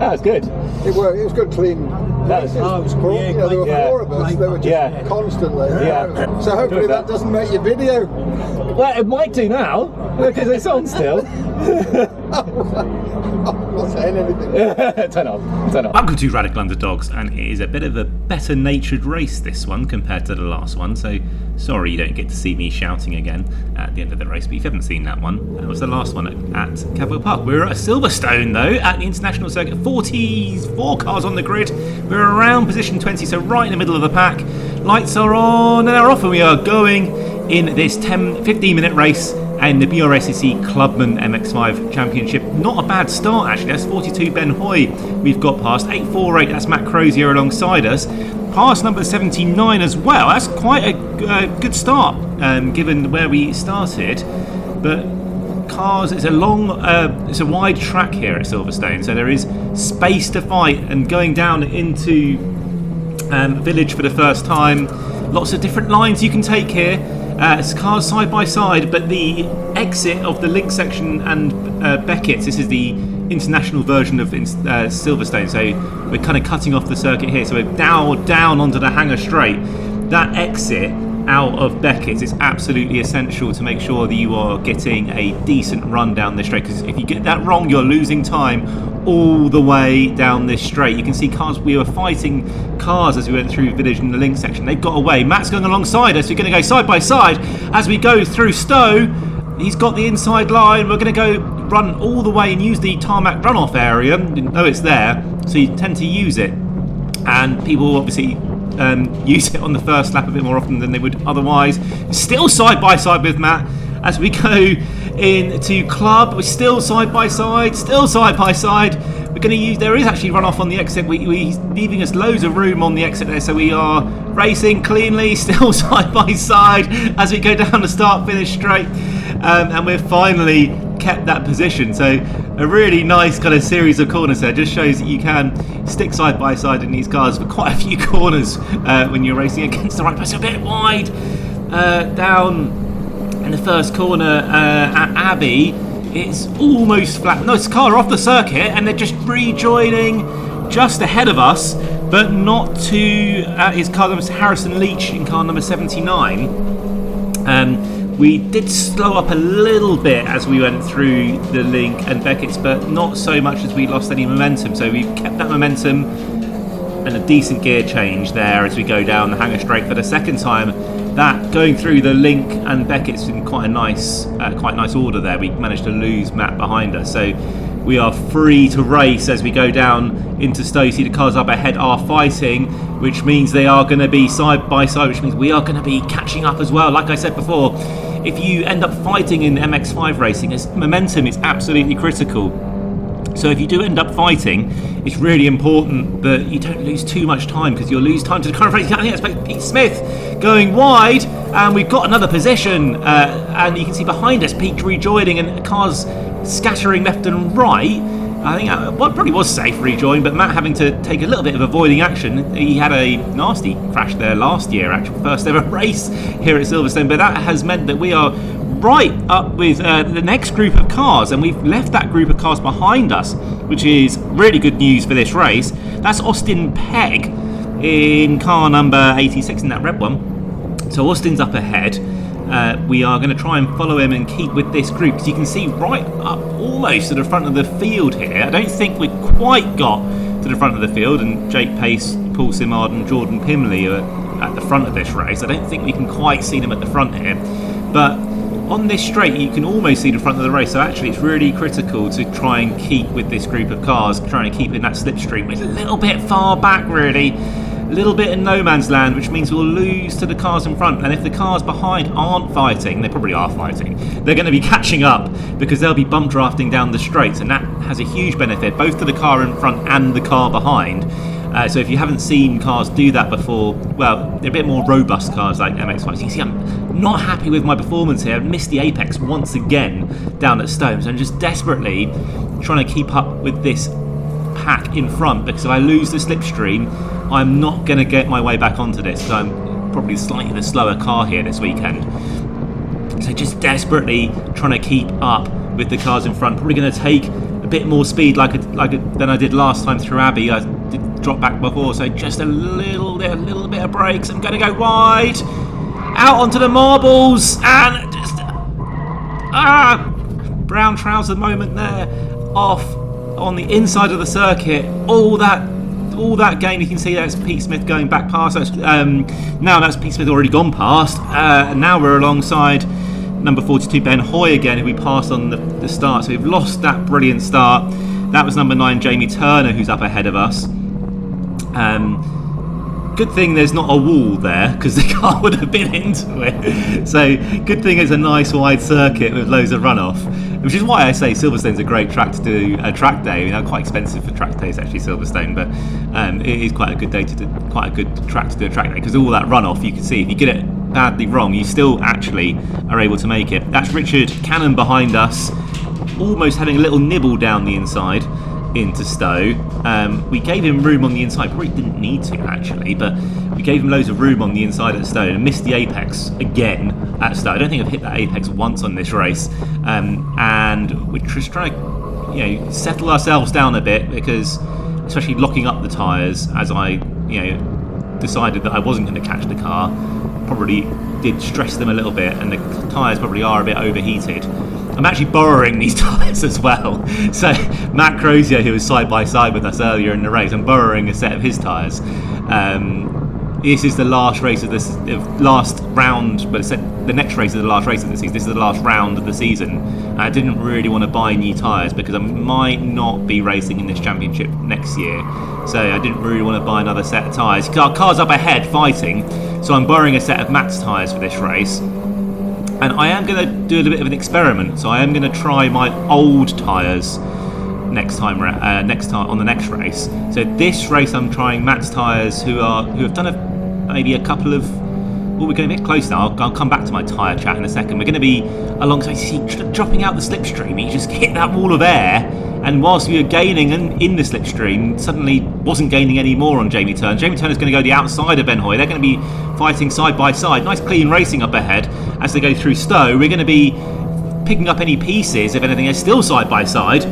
that was good. It worked. It was good, clean. That was, it was cool. yeah, There were yeah. 4 of us. They were just constantly. Yeah. So hopefully that doesn't make your video. Well, it might do now because it's on still. I'm not saying anything. Turn off. Welcome to Radical Underdogs, and it is a bit of a better natured race, this one, compared to the last one, so sorry you don't get to see me shouting again at the end of the race, but if you haven't seen that one, that was the last one at Cadwell Park. We're at Silverstone though, at the International Circuit, 44 cars on the grid, we're around position 20, so right in the middle of the pack. Lights are on and they're off, and we are going in this 15 minute race and the BRSCC Clubman MX-5 Championship. Not a bad start actually, that's 42 Ben Hoy we've got past, 848, that's Matt Crozier alongside us. Past number 79 as well, that's quite a good start given where we started. But cars, it's a wide track here at Silverstone, so there is space to fight, and going down into Village for the first time, lots of different lines you can take here. It's cars side by side, but the exit of the link section and Beckett's, this is the international version of Silverstone, so we're kind of cutting off the circuit here, so we're down onto the hangar straight. That exit out of Beckett's is absolutely essential to make sure that you are getting a decent run down this straight, because if you get that wrong, you're losing time all the way down this straight. You can see cars, we were fighting cars as we went through Village in the link section. They've got away. Matt's going alongside us. We're going to go side by side as we go through Stowe. He's got the inside line. We're going to go run all the way and use the tarmac runoff area. Didn't know it's there, so you tend to use it, and people obviously use it on the first lap a bit more often than they would otherwise. Still side by side with Matt as we go into Club. We're still side by side. We're going to use, there is actually runoff on the exit. He's leaving us loads of room on the exit there, so we are racing cleanly, still side by side as we go down the start finish straight, and we've finally kept that position. So a really nice kind of series of corners there, just shows that you can stick side by side in these cars for quite a few corners when you're racing against the right person. A bit wide down in the first corner at Abbey. It's almost flat. No, it's a car off the circuit, and they're just rejoining just ahead of us, but not to his car number Harrison Leach in car number 79. We did slow up a little bit as we went through the link and Beckett's, but not so much as we lost any momentum. So we've kept that momentum and a decent gear change there as we go down the hangar straight for the second time. That going through the link and Beckett's in quite a nice order there. We managed to lose Matt behind us, so we are free to race as we go down into Stowe. See the cars up ahead are fighting, which means they are going to be side by side, which means we are going to be catching up as well. Like I said before, if you end up fighting in MX-5 racing, momentum is absolutely critical. So if you do end up fighting, it's really important that you don't lose too much time, because you'll lose time to the current race. I think that's Pete Smith going wide, and we've got another position, and you can see behind us Pete rejoining and cars scattering left and right. I think probably was safe rejoin, but Matt having to take a little bit of avoiding action. He had a nasty crash there last year, actual first ever race here at Silverstone, but that has meant that we are right up with the next group of cars, and we've left that group of cars behind us, which is really good news for this race. That's Austin Pegg in car number 86 in that red one. So Austin's up ahead. We are going to try and follow him and keep with this group, because you can see right up almost to the front of the field here. I don't think we've quite got to the front of the field, and Jake Pace, Paul Simard and Jordan Pimley are at the front of this race. I don't think we can quite see them at the front here, but on this straight you can almost see the front of the race, so actually it's really critical to try and keep with this group of cars, trying to keep in that slipstream. It's a little bit far back really, a little bit in no man's land, which means we'll lose to the cars in front, and if the cars behind aren't fighting, they probably are fighting, they're going to be catching up, because they'll be bump drafting down the straights, and that has a huge benefit both to the car in front and the car behind. So if you haven't seen cars do that before, well, they're a bit more robust cars like MX-5. You can see I'm not happy with my performance here. I missed the apex once again down at Stones. I'm just desperately trying to keep up with this pack in front, because if I lose the slipstream, I'm not going to get my way back onto this, because I'm probably slightly the slower car here this weekend. So just desperately trying to keep up with the cars in front. Probably going to take a bit more speed than I did last time through Abbey. I did drop back before, so just a little bit of brakes. I'm going to go wide, out onto the marbles, and just brown trouser moment there, off on the inside of the circuit. All that gain, you can see that's Pete Smith going back past. Now that's Pete Smith already gone past. Now we're alongside number 42 Ben Hoy again, who we passed on the start. So we've lost that brilliant start. That was number 9 Jamie Turner, who's up ahead of us. Good thing there's not a wall there, because the car would have been into it. So good thing it's a nice wide circuit with loads of runoff, which is why I say Silverstone's a great track to do a track day. I mean, quite expensive for track days actually, Silverstone, but it is quite a good day to do, quite a good track to do a track day, because all that runoff you can see. If you get it badly wrong, you still actually are able to make it. That's Richard Cannon behind us, almost having a little nibble down the inside into Stowe. We gave him room on the inside, probably didn't need to actually, but we gave him loads of room on the inside at Stowe and missed the apex again at Stowe. I don't think I've hit that apex once on this race, and we're just trying to settle ourselves down a bit, because especially locking up the tyres, as I decided that I wasn't going to catch the car, probably did stress them a little bit, and the tyres probably are a bit overheated. I'm actually borrowing these tyres as well. So Matt Crozier, who was side by side with us earlier in the race, I'm borrowing a set of his tyres. This is the last race of this last round, but it's the next race is the last race of the season. This is the last round of the season. I didn't really want to buy new tyres because I might not be racing in this championship next year. So I didn't really want to buy another set of tyres. Our car's up ahead fighting, so I'm borrowing a set of Matt's tyres for this race. And I am going to do a little bit of an experiment. So I am going to try my old tyres next time on the next race. So this race I'm trying Matt's tyres, who have done maybe a couple of. Well, we're getting a bit close now. I'll come back to my tyre chat in a second. We're going to be alongside. See, dropping out the slipstream, he just hit that wall of air, and whilst we were gaining in the slipstream, suddenly wasn't gaining any more on Jamie Turner. Jamie Turner's going to go the outside of Ben Hoy. They're going to be fighting side by side. Nice clean racing up ahead as they go through Stowe. We're going to be picking up any pieces, if anything, they're still side by side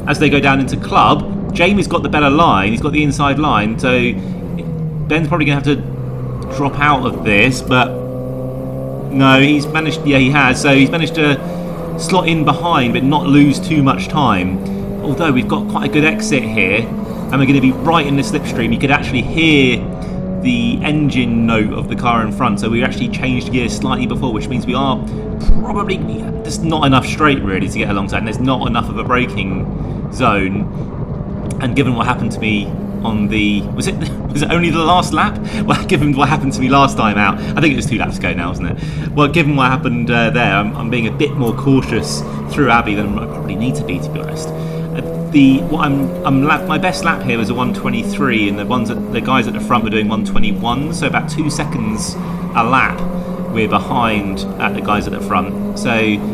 as they go down into Club. Jamie's got the better line. He's got the inside line, so Ben's probably going to have to drop out of this, but no, he's managed. Yeah, he has. So he's managed to slot in behind, but not lose too much time. Although we've got quite a good exit here, and we're going to be right in the slipstream. You could actually hear the engine note of the car in front. So we actually changed gears slightly before, which means we are probably there's not enough straight really to get alongside, and there's not enough of a braking zone. And given what happened to me on the was it only the last lap? Well, given what happened to me last time out, I think it was 2 laps ago now, wasn't it? Well, given what happened there, I'm being a bit more cautious through Abbey than I probably need to be to be honest. My best lap here was a 1:23, and the guys at the front were doing 1:21, so about 2 seconds a lap we're behind at the guys at the front. So,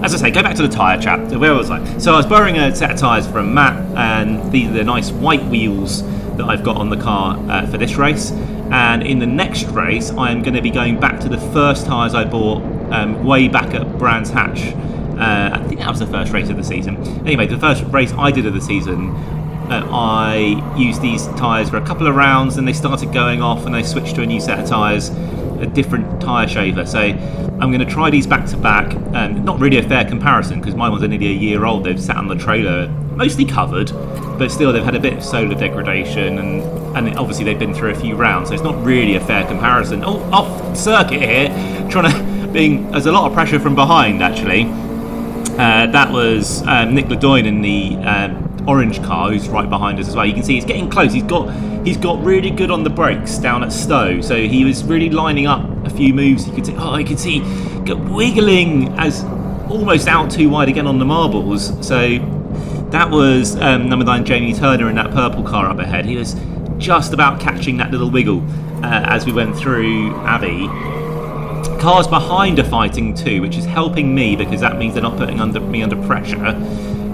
as I say, go back to the tyre chat. Where was I? So I was borrowing a set of tyres from Matt, and these are the nice white wheels that I've got on the car for this race. And in the next race, I am going to be going back to the first tyres I bought way back at Brands Hatch. I think that was the first race of the season. Anyway, the first race I did of the season, I used these tyres for a couple of rounds, and they started going off, and I switched to a new set of tyres, a different tyre shaver. So I'm going to try these back to back. Not really a fair comparison, because my ones are nearly a year old. They've sat on the trailer, mostly covered, but still they've had a bit of solar degradation, and obviously they've been through a few rounds, so it's not really a fair comparison. Oh, off circuit here, there's a lot of pressure from behind actually. That was Nick Ledoyne in the orange car, who's right behind us as well. You can see he's getting close. He's got really good on the brakes down at Stowe, so he was really lining up a few moves. You could see wiggling as almost out too wide again on the marbles. So that was number 9 Jamie Turner in that purple car up ahead. He was just about catching that little wiggle as we went through Abbey. Cars behind are fighting too, which is helping me because that means they're not putting me under pressure.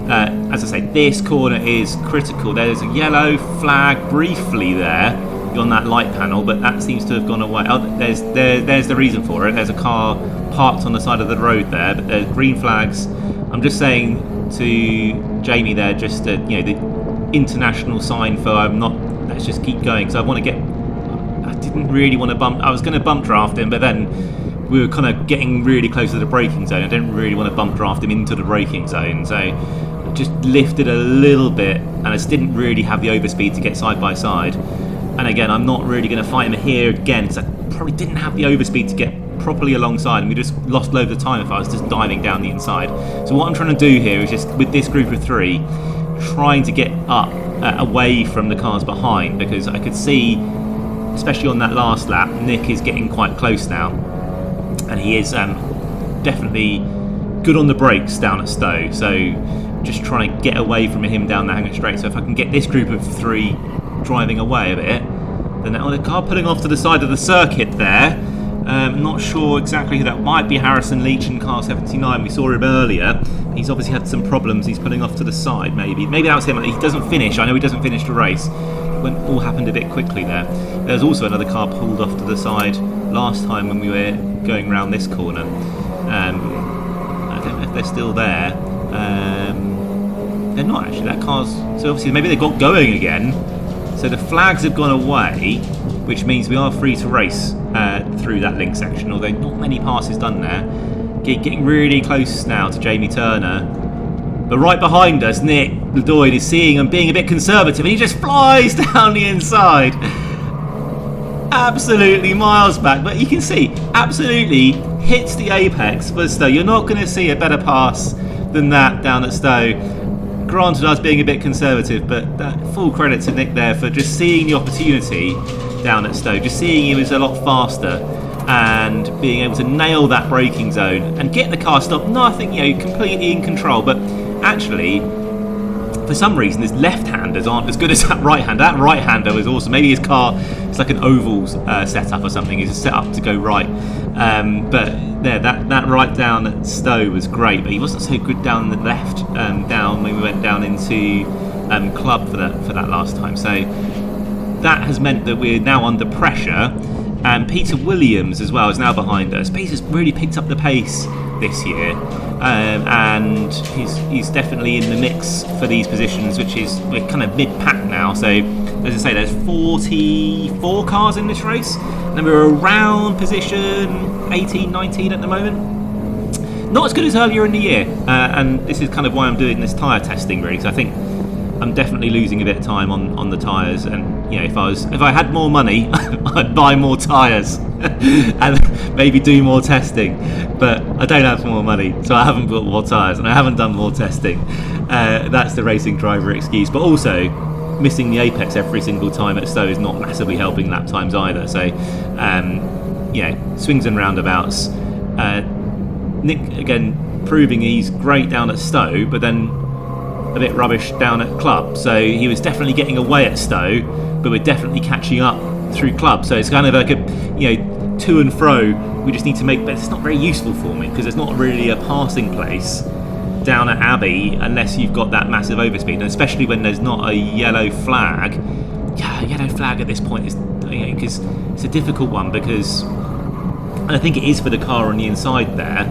As I say, this corner is critical. There's a yellow flag briefly there on that light panel, but that seems to have gone away. Oh, there's the reason for it. There's a car parked on the side of the road there, but there's green flags. I'm just saying to Jamie there, just the international sign for let's just keep going, because I didn't really want to bump. I was going to bump draft him, but then we were kind of getting really close to the braking zone. I didn't really want to bump draft him into the braking zone, so I just lifted a little bit, and I just didn't really have the overspeed to get side by side. And again, I'm not really going to fight him here again, because I probably didn't have the overspeed to get properly alongside, and we just lost loads of time if I was just diving down the inside. So what I'm trying to do here is just, with this group of 3, trying to get up away from the cars behind, because I could see, especially on that last lap, Nick is getting quite close now, and he is definitely good on the brakes down at Stowe. So just trying to get away from him down the Hangar Straight. So if I can get this group of 3 driving away a bit, then the car pulling off to the side of the circuit there. Not sure exactly who that might be. Harrison Leach in car 79. We saw him earlier. He's obviously had some problems. He's pulling off to the side. Maybe that was him. He doesn't finish. I know he doesn't finish the race. It all happened a bit quickly there. There's also another car pulled off to the side last time when we were going around this corner. I don't know if they're still there. They're not actually. That car's, so obviously maybe they got going again. So the flags have gone away, which means we are free to race through that link section, although not many passes done there. Getting really close now to Jamie Turner. But right behind us, Nick Ledoyd is seeing and being a bit conservative, and he just flies down the inside. Absolutely miles back, but you can see, absolutely hits the apex for Stowe. You're not going to see a better pass than that down at Stowe. Granted, I was being a bit conservative, but full credit to Nick there for just seeing the opportunity down at Stowe, just seeing he was a lot faster and being able to nail that braking zone and get the car stopped. Nothing, completely in control, but actually, for some reason, his left-handers aren't as good as that right-hander. That right-hander was awesome. Maybe his car is like an ovals setup or something. It's set up to go right. But there, that right down at Stowe was great, but he wasn't so good down the left, down when we went down into Club for that last time. So that has meant that we're now under pressure. And Peter Williams as well is now behind us. Peter's really picked up the pace this year, and he's definitely in the mix for these positions, which is, we're kind of mid-pack now. So as I say, there's 44 cars in this race, and we're around position 18, 19 at the moment. Not as good as earlier in the year, and this is kind of why I'm doing this tyre testing, really, because I think I'm definitely losing a bit of time on the tyres, and if I had more money, I'd buy more tyres and maybe do more testing. But I don't have more money, so I haven't bought more tyres and I haven't done more testing. That's the racing driver excuse. But also, missing the apex every single time at Stowe is not massively helping lap times either. So, swings and roundabouts. Nick again proving he's great down at Stowe, but then a bit rubbish down at Club. So he was definitely getting away at Stowe, but we're definitely catching up through Club. So it's kind of like a to and fro. We just need to make, but it's not very useful for me because there's not really a passing place down at Abbey unless you've got that massive overspeed, and especially when there's not a yellow flag. Yeah, a yellow flag at this point is, because it's a difficult one, because, and I think it is for the car on the inside there,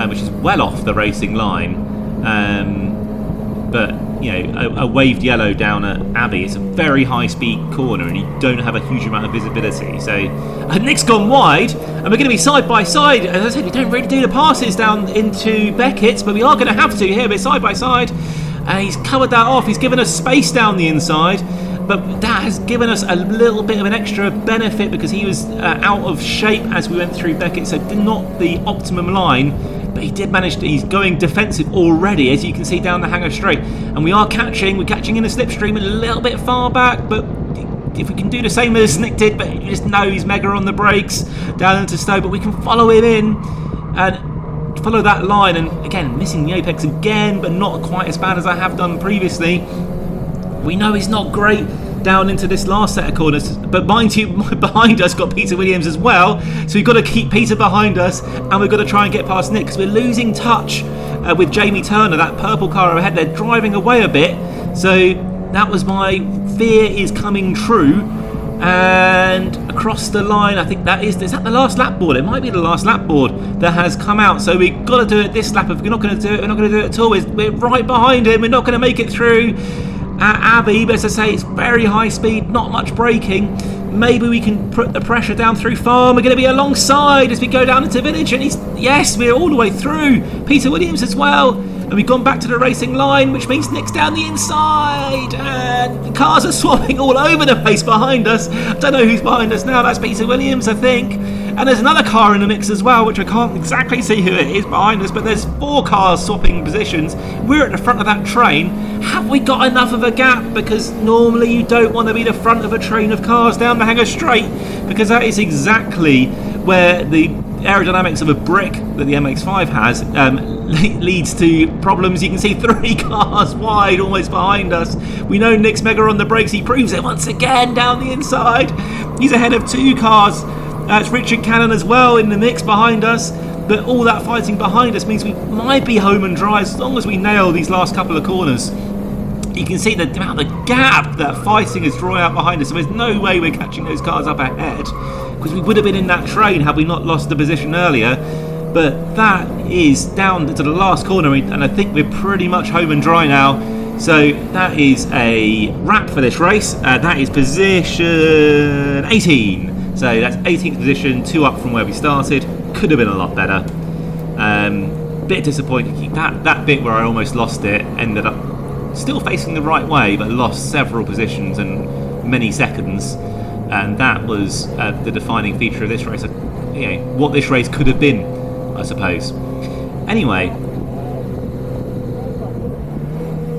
which is well off the racing line. But a waved yellow down at Abbey, it's a very high speed corner and you don't have a huge amount of visibility. So Nick's gone wide and we're going to be side by side. As I said, we don't really do the passes down into Beckett's, but we are going to have to here. We're side by side. He's covered that off. He's given us space down the inside, but that has given us a little bit of an extra benefit because he was out of shape as we went through Beckett, so not the optimum line. But he did manage to, he's going defensive already, as you can see down the Hangar Straight. And we're catching in the slipstream a little bit far back, but if we can do the same as Nick did, but you just know he's mega on the brakes down into Stowe, but we can follow him in and follow that line. And again, missing the apex again, but not quite as bad as I have done previously. We know he's not great down into this last set of corners, but mind you, behind us got Peter Williams as well, so we've got to keep Peter behind us and we've got to try and get past Nick because we're losing touch with Jamie Turner, that purple car overhead. They're driving away a bit, so that was my fear is coming true. And across the line, I think is that the last lap board? It might be the last lap board that has come out. So we've got to do it this lap. If we're not going to do it, we're not going to do it at all. We're right behind him. We're not going to make it through Abbey. But as I say, it's very high speed, not much braking. Maybe we can put the pressure down through farm. We're going to be alongside as we go down into village. And yes, we're all the way through. Peter Williams as well. And we've gone back to the racing line, which means Nick's down the inside. And the cars are swapping all over the place behind us. I don't know who's behind us now. That's Peter Williams, I think. And there's another car in the mix as well, which I can't exactly see who it is behind us. But there's 4 cars swapping positions. We're at the front of that train. Have we got enough of a gap? Because normally you don't want to be the front of a train of cars down the Hanger Straight. Because that is exactly where the aerodynamics of a brick that the MX-5 has leads to problems. You can see 3 cars wide almost behind us. We know Nick's mega on the brakes. He proves it once again down the inside. He's ahead of 2 cars. It's Richard Cannon as well in the mix behind us. But all that fighting behind us means we might be home and dry as long as we nail these last couple of corners. You can see the amount of gap that fighting is drawing out behind us. So there's no way we're catching those cars up ahead, because we would have been in that train had we not lost the position earlier. But that is down to the last corner, and I think we're pretty much home and dry now. So that is a wrap for this race. That is position 18. So that's 18th position, 2 up from where we started. Could have been a lot better. Bit disappointing. That bit where I almost lost it ended up still facing the right way, but lost several positions and many seconds. And that was the defining feature of this race. What this race could have been, I suppose. Anyway,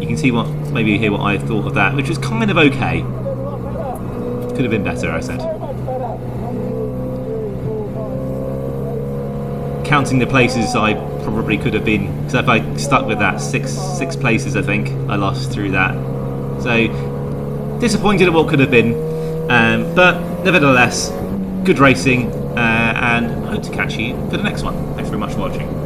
you can see maybe hear what I thought of that, which was kind of okay. Could have been better, I said. Counting the places I probably could have been, because if I stuck with that, six places I think I lost through that. So disappointed at what could have been, but nevertheless, good racing, and hope to catch you for the next one. Thanks very much for watching.